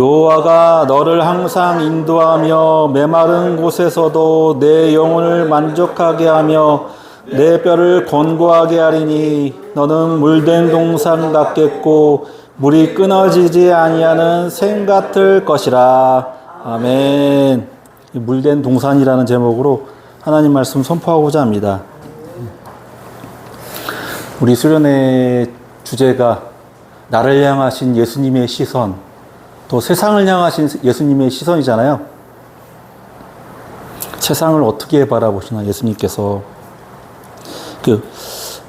여호와가 너를 항상 인도하며 메마른 곳에서도 내 영혼을 만족하게 하며 내 뼈를 권고하게 하리니 너는 물된 동산 같겠고 물이 끊어지지 아니하는 샘 같을 것이라. 아멘. 물된 동산이라는 제목으로 하나님 말씀 선포하고자 합니다. 우리 수련의 주제가 나를 향하신 예수님의 시선, 또 세상을 향하신 예수님의 시선이잖아요. 세상을 어떻게 바라보시나 예수님께서.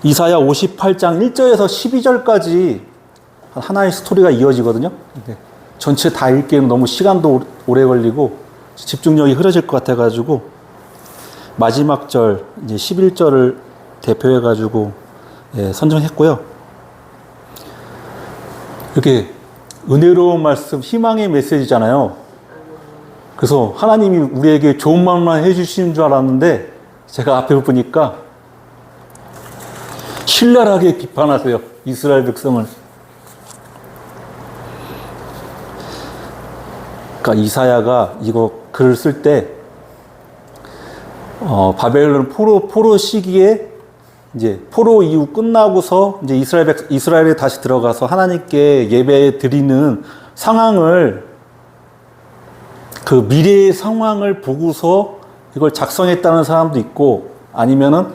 이사야 58장 1절에서 12절까지 하나의 스토리가 이어지거든요. 전체 다 읽기에는 너무 시간도 오래 걸리고 집중력이 흐려질 것 같아가지고 마지막 절 이제 11절을 대표해가지고 선정했고요. 이렇게 은혜로운 말씀, 희망의 메시지잖아요. 그래서 하나님이 우리에게 좋은 말만 해주시는 줄 알았는데 제가 앞에 보니까 신랄하게 비판하세요. 이스라엘 백성을. 그러니까 이사야가 이거 글을 쓸 때 바벨론 포로 시기에 이제 포로 이후 끝나고서 이제 이스라엘에 다시 들어가서 하나님께 예배 드리는 상황을, 그 미래의 상황을 보고서 이걸 작성했다는 사람도 있고, 아니면은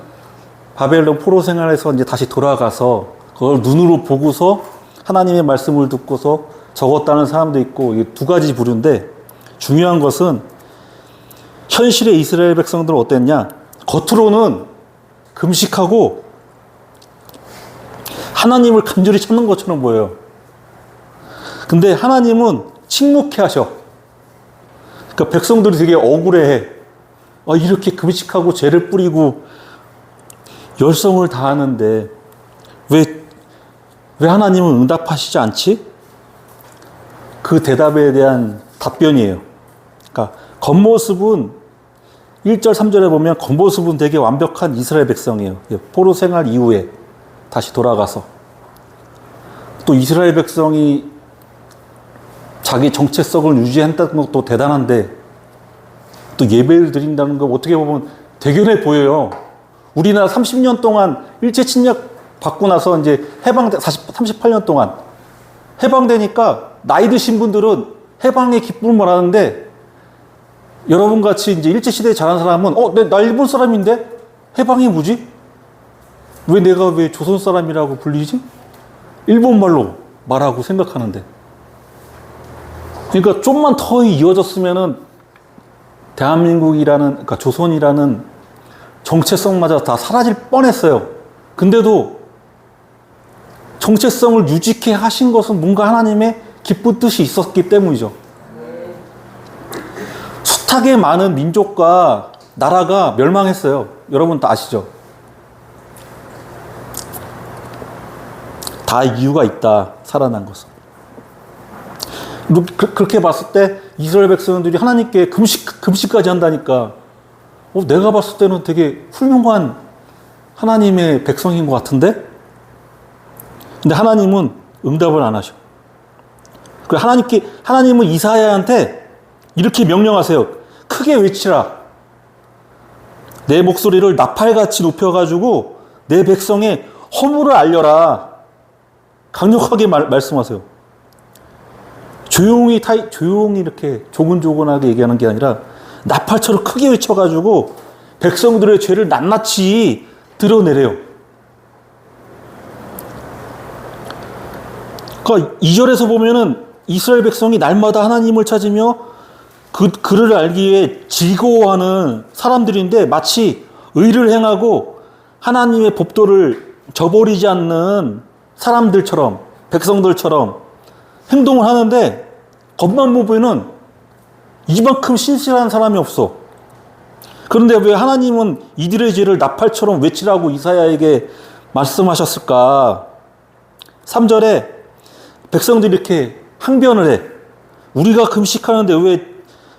바벨론 포로 생활에서 이제 다시 돌아가서 그걸 눈으로 보고서 하나님의 말씀을 듣고서 적었다는 사람도 있고, 이게 두 가지 부류인데, 중요한 것은 현실의 이스라엘 백성들은 어땠냐? 겉으로는 금식하고 하나님을 간절히 찾는 것처럼 보여요. 근데 하나님은 침묵해 하셔. 그러니까 백성들이 되게 억울해해. 이렇게 금식하고 죄를 뿌리고 열성을 다하는데 왜 하나님은 응답하시지 않지? 그 대답에 대한 답변이에요. 그러니까 겉모습은 1절, 3절에 보면 겉모습은 되게 완벽한 이스라엘 백성이에요. 포로 생활 이후에 다시 돌아가서. 또 이스라엘 백성이 자기 정체성을 유지한다는 것도 대단한데, 또 예배를 드린다는 거 어떻게 보면 대견해 보여요. 우리나라 30년 동안 일제 침략 받고 나서 이제 38년 동안 해방되니까 나이 드신 분들은 해방의 기쁨을 하는데, 여러분 같이 이제 일제시대에 자란 사람은, 나 일본 사람인데? 해방이 뭐지? 내가 왜 조선 사람이라고 불리지? 일본말로 말하고 생각하는데. 그러니까 좀만 더 이어졌으면은 대한민국이라는, 그러니까 조선이라는 정체성마저 다 사라질 뻔했어요. 근데도 정체성을 유지케 하신 것은 뭔가 하나님의 기쁜 뜻이 있었기 때문이죠. 숱하게 많은 민족과 나라가 멸망했어요. 여러분 다 아시죠? 다 이유가 있다, 살아난 것은. 그렇게 봤을 때 이스라엘 백성들이 하나님께 금식까지 한다니까, 내가 봤을 때는 되게 훌륭한 하나님의 백성인 것 같은데? 근데 하나님은 응답을 안 하셔. 하나님은 이사야한테 이렇게 명령하세요. 크게 외치라. 내 목소리를 나팔같이 높여가지고 내 백성의 허물을 알려라. 강력하게 말씀하세요. 조용히 이렇게 조근조근하게 얘기하는 게 아니라 나팔처럼 크게 외쳐가지고 백성들의 죄를 낱낱이 드러내래요. 그러니까 2절에서 보면은 이스라엘 백성이 날마다 하나님을 찾으며 그를 알기 위해 즐거워하는 사람들인데, 마치 의를 행하고 하나님의 법도를 저버리지 않는 사람들처럼, 백성들처럼 행동을 하는데, 겉만 보면은 이만큼 신실한 사람이 없어. 그런데 왜 하나님은 이들의 죄를 나팔처럼 외치라고 이사야에게 말씀하셨을까? 3절에 백성들이 이렇게 항변을 해. 우리가 금식하는데 왜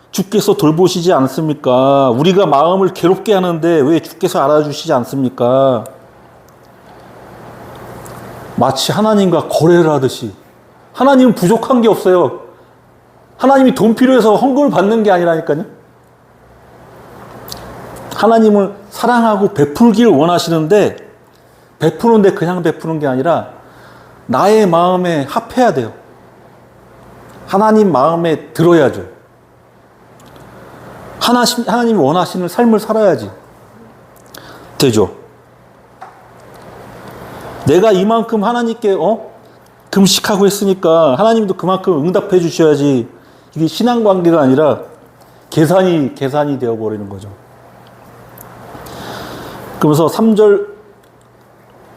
주께서 돌보시지 않습니까? 우리가 마음을 괴롭게 하는데 왜 주께서 알아주시지 않습니까? 마치 하나님과 거래를 하듯이. 하나님은 부족한 게 없어요. 하나님이 돈 필요해서 헌금을 받는 게 아니라니까요. 하나님을 사랑하고 베풀기를 원하시는데 베푸는데 그냥 베푸는 게 아니라 나의 마음에 합해야 돼요. 하나님 마음에 들어야죠. 하나님이 원하시는 삶을 살아야지 되죠. 내가 이만큼 하나님께 금식하고 했으니까 하나님도 그만큼 응답해 주셔야지. 이게 신앙관계가 아니라 계산이 되어버리는 거죠. 그러면서 3절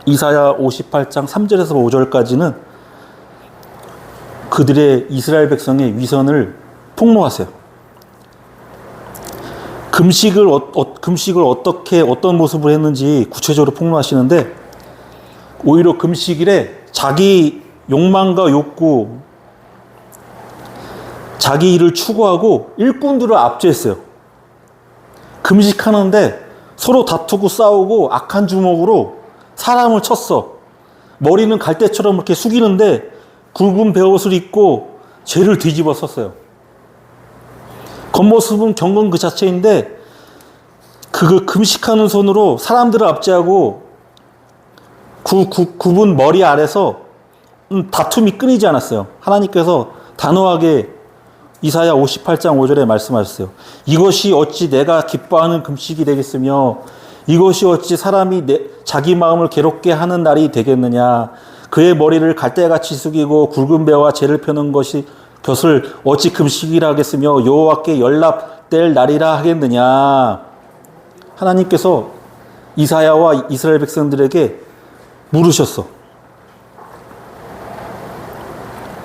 이사야 58장 3절에서 5절까지는 그들의 이스라엘 백성의 위선을 폭로하세요. 금식을 어떻게 어떤 모습을 했는지 구체적으로 폭로하시는데 오히려 금식일에 자기 욕망과 욕구, 자기 일을 추구하고 일꾼들을 압제했어요. 금식하는데 서로 다투고 싸우고 악한 주먹으로 사람을 쳤어. 머리는 갈대처럼 이렇게 숙이는데 굵은 베옷을 입고 죄를 뒤집어 썼어요. 겉모습은 경건 그 자체인데 그 금식하는 손으로 사람들을 압제하고 굽은 머리 아래서 다툼이 끊이지 않았어요. 하나님께서 단호하게 이사야 58장 5절에 말씀하셨어요. 이것이 어찌 내가 기뻐하는 금식이 되겠으며 이것이 어찌 사람이 자기 마음을 괴롭게 하는 날이 되겠느냐. 그의 머리를 갈대같이 숙이고 굵은 배와 재를 펴는 것을 어찌 금식이라 하겠으며 여호와께 연락될 날이라 하겠느냐. 하나님께서 이사야와 이스라엘 백성들에게 물으셨어.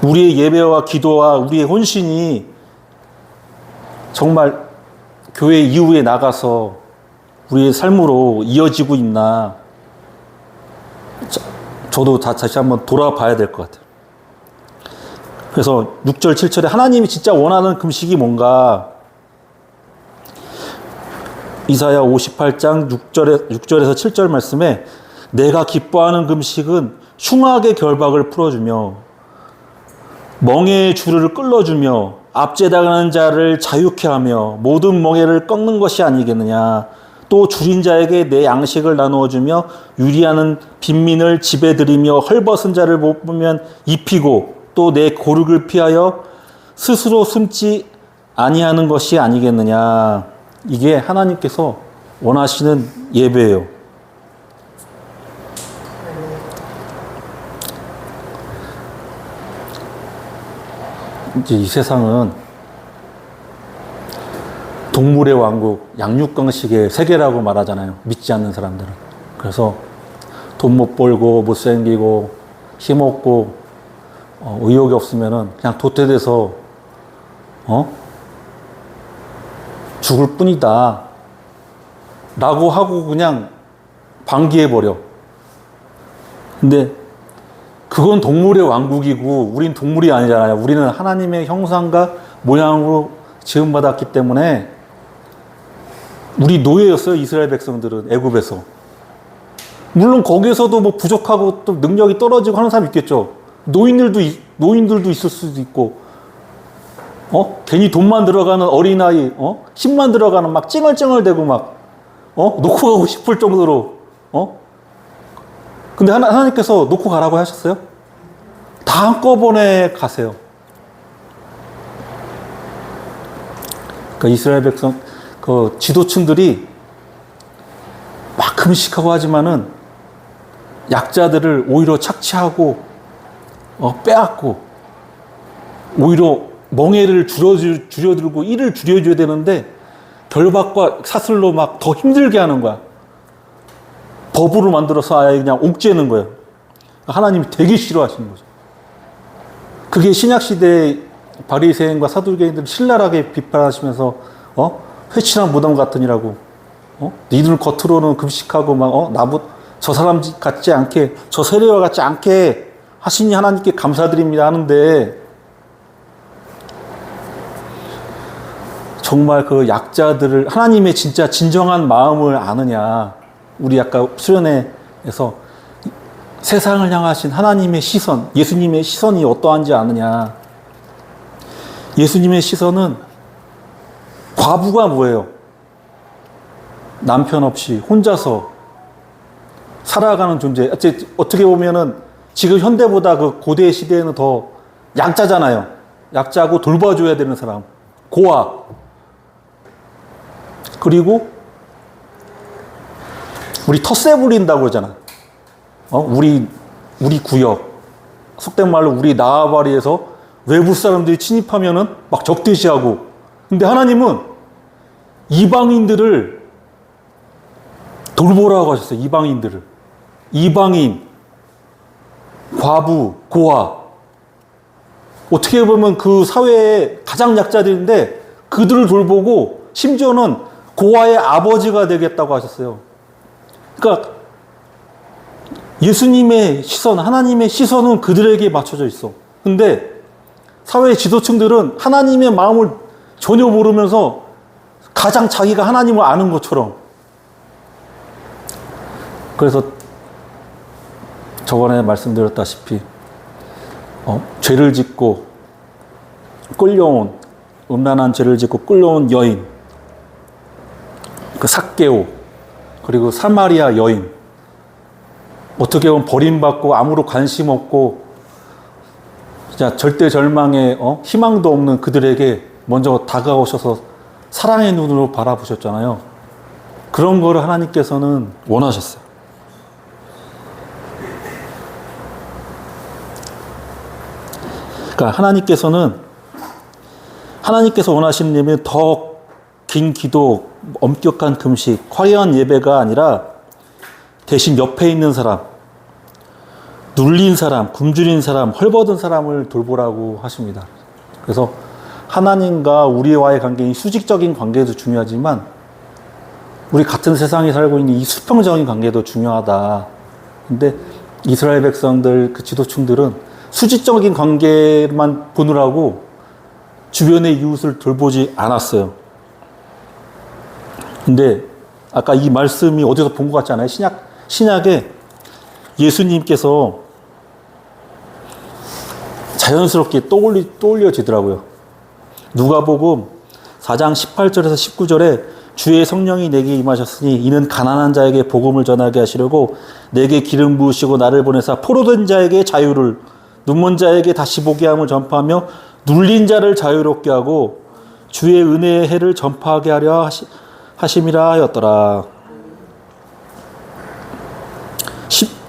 우리의 예배와 기도와 우리의 혼신이 정말 교회 이후에 나가서 우리의 삶으로 이어지고 있나. 저도 다시 한번 돌아봐야 될 것 같아요. 그래서 6절, 7절에 하나님이 진짜 원하는 금식이 뭔가. 이사야 58장 6절에서 7절 말씀에 내가 기뻐하는 금식은 흉악의 결박을 풀어주며 멍에의 줄을 끌어주며 압제당하는 자를 자유케 하며 모든 멍에를 꺾는 것이 아니겠느냐. 또 줄인 자에게 내 양식을 나누어주며 유리하는 빈민을 집에 들이며 헐벗은 자를 못 보면 입히고 또 내 고륙을 피하여 스스로 숨지 아니하는 것이 아니겠느냐. 이게 하나님께서 원하시는 예배예요. 이제 이 세상은 동물의 왕국, 양육강식의 세계라고 말하잖아요. 믿지 않는 사람들은. 그래서 돈 못 벌고 못생기고 힘없고 의욕이 없으면은 그냥 도태돼서 죽을 뿐이다 라고 하고 그냥 방기해버려. 근데 그건 동물의 왕국이고 우린 동물이 아니잖아요. 우리는 하나님의 형상과 모양으로 지음받았기 때문에 우리 노예였어요. 이스라엘 백성들은 애굽에서. 물론 거기에서도 뭐 부족하고 또 능력이 떨어지고 하는 사람이 있겠죠. 노인들도 있을 수도 있고 괜히 돈만 들어가는 어린아이, 힘만 들어가는 막 찡얼찡얼대고 막 놓고 가고 싶을 정도로 근데 하나님께서 놓고 가라고 하셨어요? 다 한꺼번에 가세요. 그러니까 이스라엘 백성 그 지도층들이 막 금식하고 하지만은 약자들을 오히려 착취하고 빼앗고 오히려 멍에를 줄여들고 일을 줄여줘야 되는데 결박과 사슬로 막 더 힘들게 하는 거야. 법으로 만들어서 아예 그냥 옥죄는 거예요. 하나님이 되게 싫어하시는 거죠. 그게 신약시대의 바리새인과 사두개인들을 신랄하게 비판하시면서 회칠한 무덤 같으니라고 니들 겉으로는 금식하고 막 저 사람 같지 않게 저 세례와 같지 않게 하시니 하나님께 감사드립니다 하는데 정말 그 약자들을 하나님의 진짜 진정한 마음을 아느냐. 우리 아까 수련회에서 세상을 향하신 하나님의 시선, 예수님의 시선이 어떠한지 아느냐. 예수님의 시선은 과부가 뭐예요? 남편 없이 혼자서 살아가는 존재. 어떻게 보면은 지금 현대보다 그 고대 시대에는 더 약자잖아요. 약자고 돌봐줘야 되는 사람. 고아. 그리고 우리 텃세 부린다고 그러잖아. 우리 구역. 속된 말로 우리 나아바리에서 외부 사람들이 침입하면은 막 적대시하고. 근데 하나님은 이방인들을 돌보라고 하셨어요. 이방인들을. 이방인, 과부, 고아. 어떻게 보면 그 사회의 가장 약자들인데 그들을 돌보고 심지어는 고아의 아버지가 되겠다고 하셨어요. 그러니까 예수님의 시선, 하나님의 시선은 그들에게 맞춰져 있어. 근데 사회의 지도층들은 하나님의 마음을 전혀 모르면서 가장 자기가 하나님을 아는 것처럼. 그래서 저번에 말씀드렸다시피 죄를 짓고 끌려온, 음란한 죄를 짓고 끌려온 여인, 그 삭개오, 그리고 사마리아 여인, 어떻게 보면 버림받고 아무런 관심 없고 진짜 절대 절망에 희망도 없는 그들에게 먼저 다가오셔서 사랑의 눈으로 바라보셨잖아요. 그런 거를 하나님께서는 원하셨어요. 그러니까 하나님께서 원하시는 예배는 더 긴 기도, 엄격한 금식, 화려한 예배가 아니라 대신 옆에 있는 사람, 눌린 사람, 굶주린 사람, 헐벗은 사람을 돌보라고 하십니다. 그래서 하나님과 우리와의 관계인 수직적인 관계도 중요하지만 우리 같은 세상에 살고 있는 이 수평적인 관계도 중요하다. 근데 이스라엘 백성들, 그 지도층들은 수직적인 관계만 보느라고 주변의 이웃을 돌보지 않았어요. 근데 아까 이 말씀이 어디서 본 것 같지 않아요? 신약에 예수님께서 자연스럽게 떠올려지더라고요. 누가복음 4장 18절에서 19절에 주의 성령이 내게 임하셨으니 이는 가난한 자에게 복음을 전하게 하시려고 내게 기름 부으시고 나를 보내사 포로된 자에게 자유를, 눈먼 자에게 다시 보게 함을 전파하며 눌린 자를 자유롭게 하고 주의 은혜의 해를 전파하게 하려 하심이라 하였더라.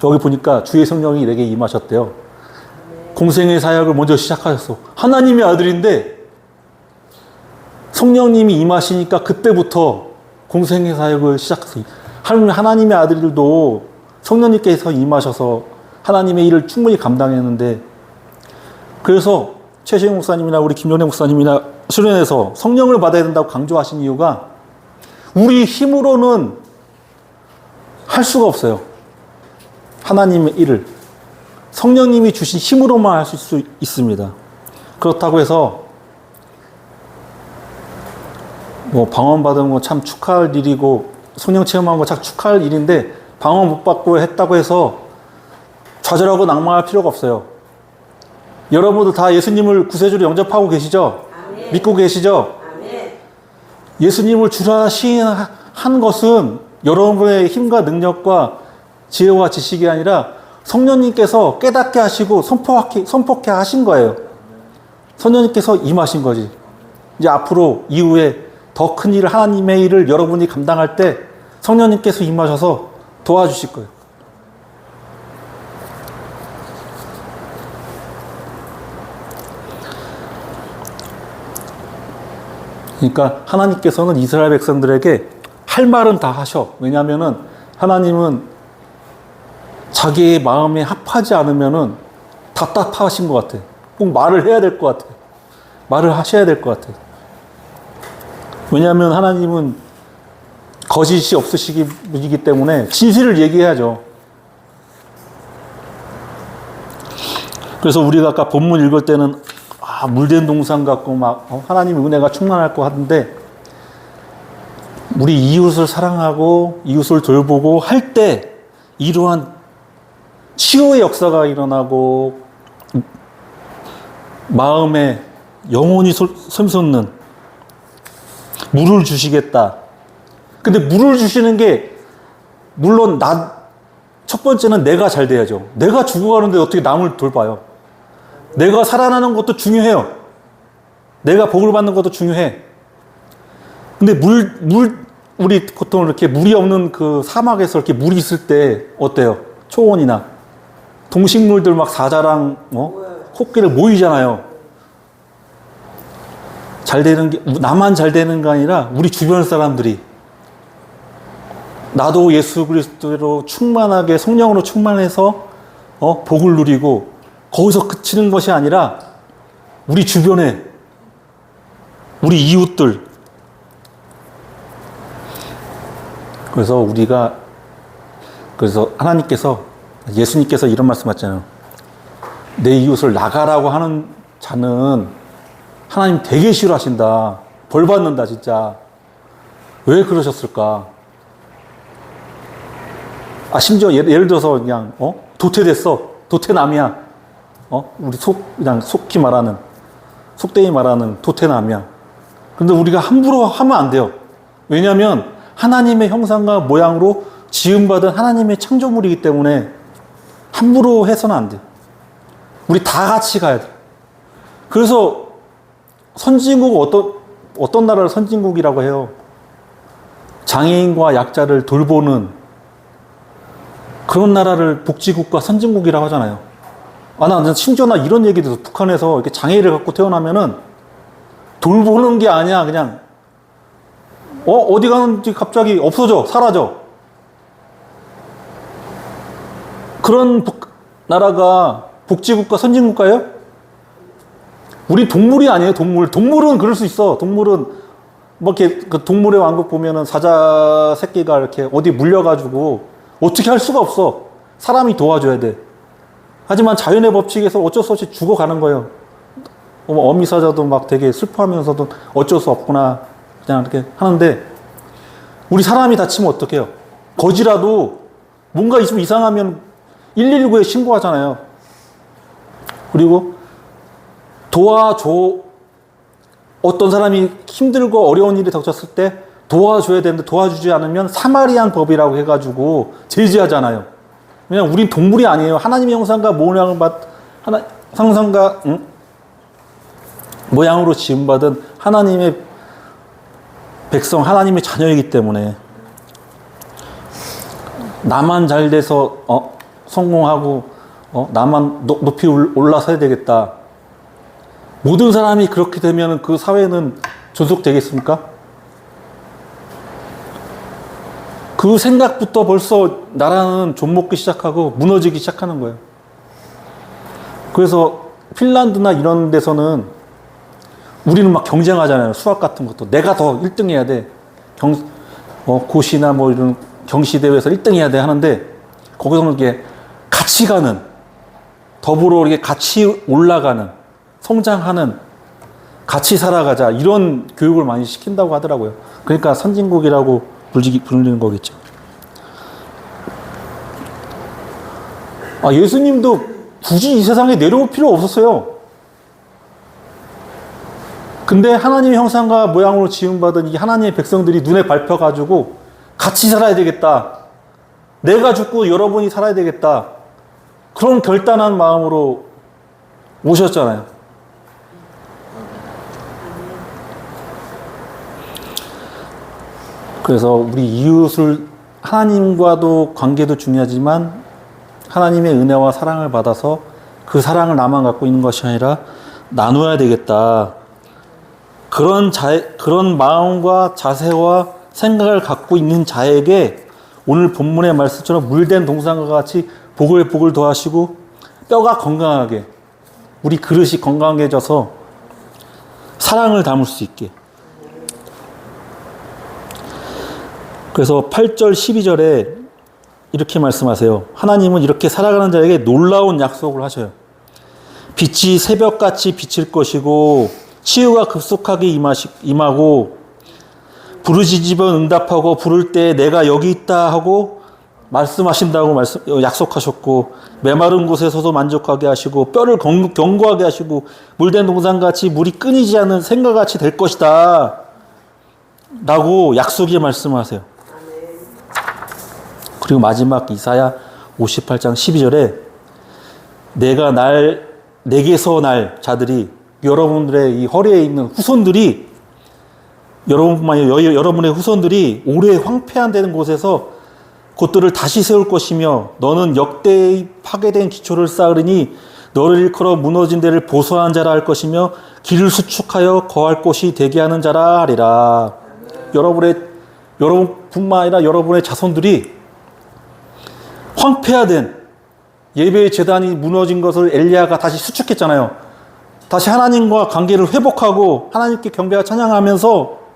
여기 보니까 주의 성령이 내게 임하셨대요. 공생의 사역을 먼저 시작하셨어. 하나님의 아들인데 성령님이 임하시니까 그때부터 공생의 사역을 시작했어요. 하나님의 아들들도 성령님께서 임하셔서 하나님의 일을 충분히 감당했는데, 그래서 최시영 목사님이나 우리 김연애 목사님이나 수련회에서 성령을 받아야 된다고 강조하신 이유가 우리 힘으로는 할 수가 없어요. 하나님의 일을 성령님이 주신 힘으로만 할 수 있습니다. 그렇다고 해서 방언 받은 거 참 축하할 일이고 성령 체험한 거 참 축하할 일인데 방언 못 받고 했다고 해서 좌절하고 낭망할 필요가 없어요. 여러분도 다 예수님을 구세주로 영접하고 계시죠? 아멘. 믿고 계시죠? 아멘. 예수님을 주라 시인한 것은 여러분의 힘과 능력과 지혜와 지식이 아니라 성령님께서 깨닫게 하시고 선포케 하신 거예요. 성령님께서 임하신 거지. 이제 앞으로 이후에 더 큰 일을, 하나님의 일을 여러분이 감당할 때 성령님께서 임하셔서 도와주실 거예요. 그러니까 하나님께서는 이스라엘 백성들에게 할 말은 다 하셔. 왜냐하면은 하나님은 자기의 마음에 합하지 않으면은 답답하신 것 같아. 꼭 말을 해야 될 것 같아. 말을 하셔야 될 것 같아. 왜냐하면 하나님은 거짓이 없으시기 분이기 때문에 진실을 얘기해야죠. 그래서 우리가 아까 본문 읽을 때는 물된 동산 같고 막 하나님의 은혜가 충만할 것 같은데, 우리 이웃을 사랑하고 이웃을 돌보고 할 때 이러한 치유의 역사가 일어나고 마음에 영원히 샘솟는 물을 주시겠다. 근데 물을 주시는 게 물론 첫 번째는 내가 잘 돼야죠. 내가 죽어가는데 어떻게 남을 돌봐요? 내가 살아나는 것도 중요해요. 내가 복을 받는 것도 중요해. 근데 우리 보통 이렇게 물이 없는 그 사막에서 이렇게 물이 있을 때 어때요? 초원이나 동식물들 막 사자랑 코끼리 모이잖아요. 잘 되는 게 나만 잘 되는 게 아니라 우리 주변 사람들이 나도 예수 그리스도로 충만하게 성령으로 충만해서 복을 누리고 거기서 그치는 것이 아니라 우리 주변에 우리 이웃들. 그래서 하나님께서 예수님께서 이런 말씀하셨잖아요. 내 이웃을 나가라고 하는 자는 하나님 되게 싫어하신다. 벌 받는다 진짜. 왜 그러셨을까? 심지어 예를 들어서 그냥 도태됐어. 도태남이야. 우리 그냥 속되이 말하는 도태남이야. 근데 우리가 함부로 하면 안 돼요. 왜냐하면 하나님의 형상과 모양으로 지음받은 하나님의 창조물이기 때문에 함부로 해서는 안 돼요. 우리 다 같이 가야 돼요. 그래서 선진국 어떤 나라를 선진국이라고 해요? 장애인과 약자를 돌보는 그런 나라를 복지국가 선진국이라고 하잖아요. 나 심지어 이런 얘기도 있어. 북한에서 이렇게 장애를 갖고 태어나면은 돌보는 게 아니야. 그냥 어디 가는지 갑자기 없어져. 사라져. 그런 나라가 복지국가 선진국가예요? 우리 동물이 아니에요. 동물은 그럴 수 있어. 동물은 이렇게 그 동물의 왕국 보면은 사자 새끼가 이렇게 어디 물려가지고 어떻게 할 수가 없어. 사람이 도와줘야 돼. 하지만 자연의 법칙에서 어쩔 수 없이 죽어가는 거예요. 어미사자도 막 되게 슬퍼하면서도 어쩔 수 없구나 그냥 이렇게 하는데, 우리 사람이 다치면 어떡해요? 거지라도 뭔가 좀 이상하면 119에 신고하잖아요. 그리고 도와줘. 어떤 사람이 힘들고 어려운 일이 닥쳤을 때 도와줘야 되는데 도와주지 않으면 사마리안 법이라고 해가지고 제지하잖아요. 왜냐면 우린 동물이 아니에요. 하나님의 형상과 모양을 모양으로 지음받은 하나님의 백성, 하나님의 자녀이기 때문에 나만 잘 돼서 성공하고 나만 높이 올라서야 되겠다. 모든 사람이 그렇게 되면 그 사회는 존속되겠습니까? 그 생각부터 벌써 나라는 좀먹기 시작하고 무너지기 시작하는 거예요. 그래서 핀란드나 이런 데서는 우리는 막 경쟁하잖아요. 수학 같은 것도. 내가 더 1등 해야 돼. 고시나 이런 경시대회에서 1등 해야 돼 하는데, 거기서는 이게 같이 가는, 더불어 이렇게 같이 올라가는, 성장하는, 같이 살아가자. 이런 교육을 많이 시킨다고 하더라고요. 그러니까 선진국이라고 부르는 거겠죠. 예수님도 굳이 이 세상에 내려올 필요 없었어요. 근데 하나님의 형상과 모양으로 지음받은 이 하나님의 백성들이 눈에 밟혀가지고 같이 살아야 되겠다. 내가 죽고 여러분이 살아야 되겠다. 그런 결단한 마음으로 오셨잖아요. 그래서 우리 이웃을, 하나님과도 관계도 중요하지만 하나님의 은혜와 사랑을 받아서 그 사랑을 나만 갖고 있는 것이 아니라 나눠야 되겠다. 그런 마음과 자세와 생각을 갖고 있는 자에게 오늘 본문의 말씀처럼 물된 동산과 같이 복을 더하시고 뼈가 건강하게, 우리 그릇이 건강해져서 사랑을 담을 수 있게. 그래서 8절 12절에 이렇게 말씀하세요. 하나님은 이렇게 살아가는 자에게 놀라운 약속을 하셔요. 빛이 새벽같이 비칠 것이고 치유가 급속하게 임하고 부르짖으면 응답하고 부를 때 내가 여기 있다 하고 말씀하신다고 약속하셨고, 메마른 곳에서도 만족하게 하시고, 뼈를 견고하게 하시고, 물된 동산같이 물이 끊이지 않는 생과같이 될 것이다 라고 약속이 말씀하세요. 그리고 마지막 이사야 58장 12절에 내게서 날 자들이, 여러분들의 이 허리에 있는 후손들이, 여러분뿐만 아니라 여러분의 후손들이 오래 황폐한 되는 곳에서 곳들을 다시 세울 것이며, 너는 역대의 파괴된 기초를 쌓으리니 너를 일컬어 무너진 데를 보수한 자라 할 것이며, 길을 수축하여 거할 곳이 되게 하는 자라 하리라. 여러분뿐만 아니라 여러분의 자손들이 황폐화된 예배의 제단이 무너진 것을 엘리야가 다시 수축했잖아요. 다시 하나님과 관계를 회복하고 하나님께 경배와 찬양하면서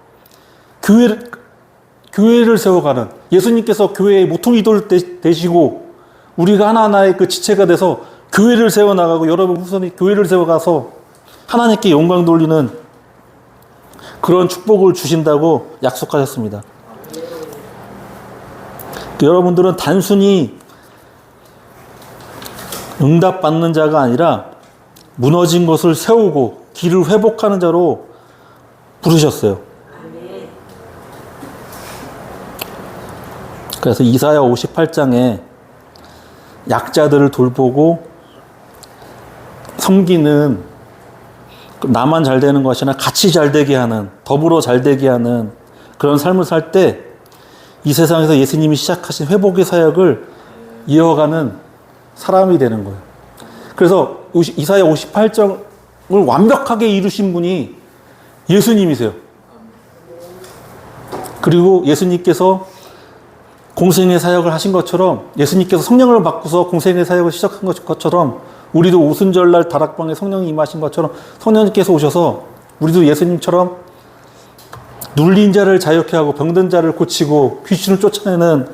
교회를 세워가는, 예수님께서 교회의 모퉁이돌 되시고 우리가 하나하나의 그 지체가 돼서 교회를 세워나가고, 여러분 후손이 교회를 세워가서 하나님께 영광 돌리는 그런 축복을 주신다고 약속하셨습니다. 여러분들은 단순히 응답받는 자가 아니라 무너진 것을 세우고 길을 회복하는 자로 부르셨어요. 그래서 이사야 58장에 약자들을 돌보고 섬기는, 나만 잘 되는 것이 아니라 같이 잘 되게 하는, 더불어 잘 되게 하는 그런 삶을 살 때 이 세상에서 예수님이 시작하신 회복의 사역을 이어가는 사람이 되는 거예요. 그래서 이사야 58장을 완벽하게 이루신 분이 예수님이세요. 그리고 예수님께서 공생의 사역을 하신 것처럼, 예수님께서 성령을 받고서 공생의 사역을 시작한 것처럼, 우리도 오순절날 다락방에 성령이 임하신 것처럼 성령님께서 오셔서 우리도 예수님처럼 눌린 자를 자유케 하고 병든 자를 고치고 귀신을 쫓아내는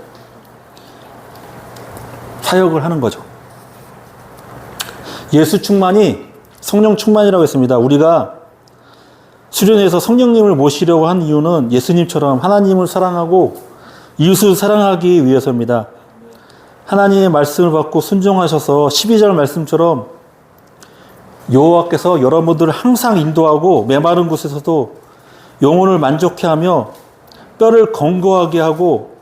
사역을 하는 거죠. 예수 충만이 성령 충만이라고 했습니다. 우리가 수련회에서 성령님을 모시려고 한 이유는 예수님처럼 하나님을 사랑하고 이웃을 사랑하기 위해서입니다. 하나님의 말씀을 받고 순종하셔서 12절 말씀처럼 여호와께서 여러분들을 항상 인도하고 메마른 곳에서도 영혼을 만족해 하며 뼈를 견고하게 하고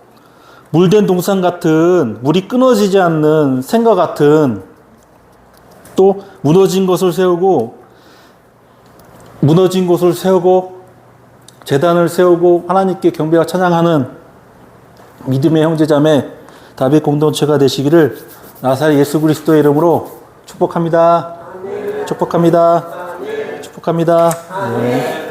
물된 동산 같은, 물이 끊어지지 않는 생과 같은, 또 무너진 곳을 세우고 제단을 세우고 하나님께 경배와 찬양하는 믿음의 형제자매 다윗 공동체가 되시기를 나사렛 예수 그리스도의 이름으로 축복합니다. 축복합니다. 축복합니다. 네.